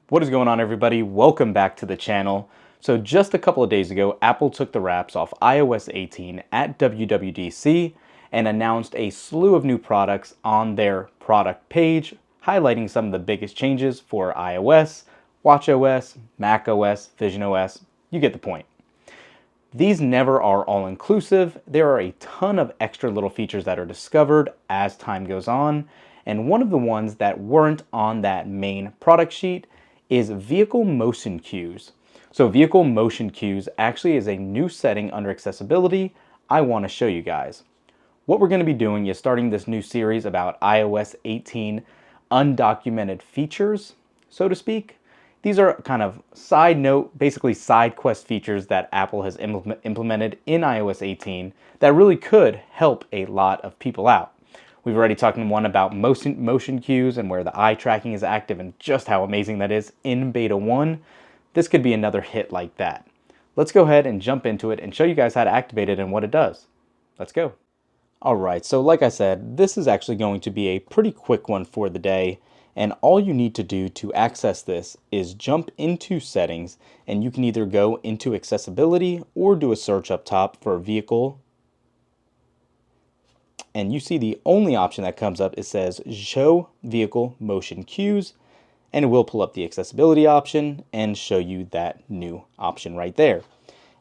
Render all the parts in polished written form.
What is going on, everybody? Welcome back to the channel. So just a couple of days ago, Apple took the wraps off iOS 18 at WWDC and announced a slew of new products on their product page, highlighting some of the biggest changes for iOS, watchOS, macOS, visionOS. You get the point. These never are all-inclusive. There are a ton of extra little features that are discovered as time goes on, and one of the ones that weren't on that main product sheet is vehicle motion cues. So vehicle motion cues actually is a new setting under accessibility I want to show you guys. What we're going to be doing is starting this new series about iOS 18 undocumented features, so to speak. These are kind of side note, basically side quest features that Apple has implemented in iOS 18 that really could help a lot of people out. We've already talked in one about motion cues and where the eye tracking is active and just how amazing that is in Beta 1. This could be another hit like that. Let's go ahead and jump into it and show you guys how to activate it and what it does. Let's go. Alright, so like I said, this is actually going to be a pretty quick one for the day, and all you need to do to access this is jump into settings, and you can either go into accessibility or do a search up top for vehicle, and you see the only option that comes up, it says show vehicle motion cues, and it will pull up the accessibility option and show you that new option right there.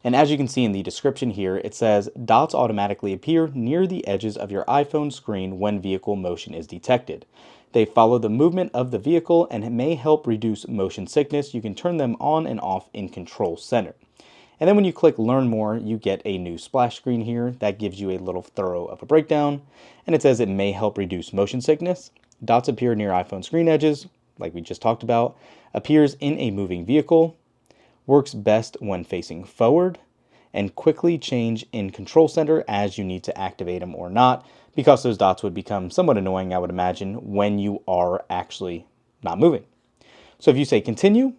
And as you can see in the description here, it says dots automatically appear near the edges of your iPhone screen when vehicle motion is detected. They follow the movement of the vehicle and may help reduce motion sickness. You can turn them on and off in Control Center. And then when you click Learn More, you get a new splash screen here that gives you a little thorough of a breakdown. And it says it may help reduce motion sickness. Dots appear near iPhone screen edges, like we just talked about. Appears in a moving vehicle. Works best when facing forward, and quickly change in Control Center as you need to activate them or not, because those dots would become somewhat annoying, I would imagine, when you are actually not moving. So if you say continue,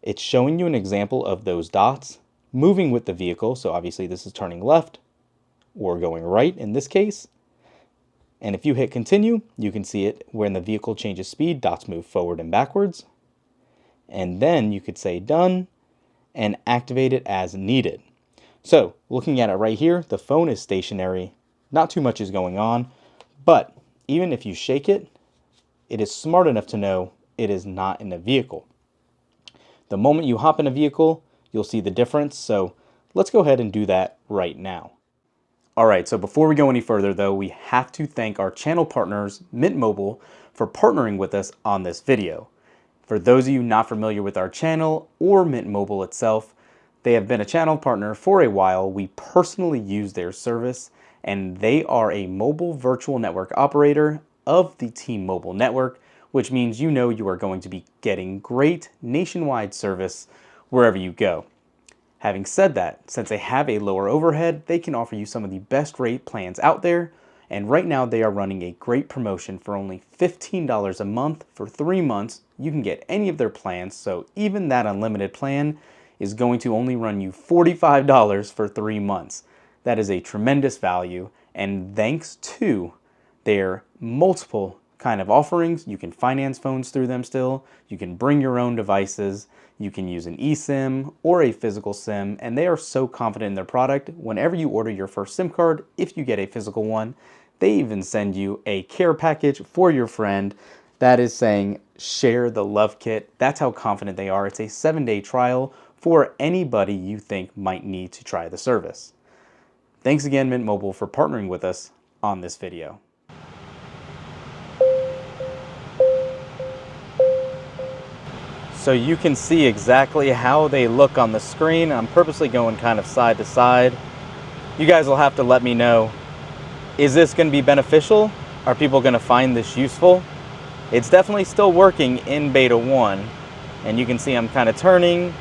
it's showing you an example of those dots moving with the vehicle. So obviously this is turning left or going right in this case. And if you hit continue, you can see it when the vehicle changes speed, dots move forward and backwards. And then you could say done and activate it as needed. So looking at it right here, the phone is stationary. Not too much is going on, but even if you shake it, it is smart enough to know it is not in a vehicle. The moment you hop in a vehicle, you'll see the difference. So let's go ahead and do that right now. Alright, so before we go any further though, we have to thank our channel partners, Mint Mobile, for partnering with us on this video. For those of you not familiar with our channel or Mint Mobile itself, they have been a channel partner for a while. We personally use their service, and they are a mobile virtual network operator of the T-Mobile network, which means you know you are going to be getting great nationwide service wherever you go. Having said that, since they have a lower overhead, they can offer you some of the best rate plans out there, and right now they are running a great promotion for only $15 a month for 3 months. You can get any of their plans, so even that unlimited plan is going to only run you $45 for 3 months. That is a tremendous value, and thanks to their multiple kind of offerings, you can finance phones through them still, you can bring your own devices, you can use an eSIM or a physical SIM, and they are so confident in their product. Whenever you order your first SIM card, if you get a physical one, they even send you a care package for your friend that is saying share the love kit. That's how confident they are. It's a 7-day trial for anybody you think might need to try the service. Thanks again, Mint Mobile, for partnering with us on this video. So you can see exactly how they look on the screen. I'm purposely going kind of side to side. You guys will have to let me know, is this going to be beneficial? Are people going to find this useful? It's definitely still working in Beta 1, and you can see I'm kind of turning,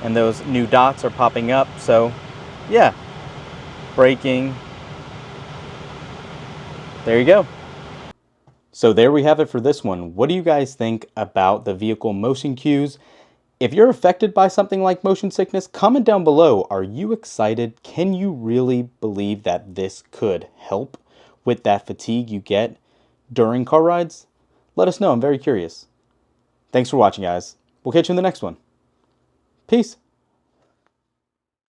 and those new dots are popping up. So yeah, braking. There you go. So there we have it for this one. What do you guys think about the vehicle motion cues? If you're affected by something like motion sickness, comment down below. Are you excited? Can you really believe that this could help with that fatigue you get during car rides? Let us know. I'm very curious. Thanks for watching, guys. We'll catch you in the next one. Peace.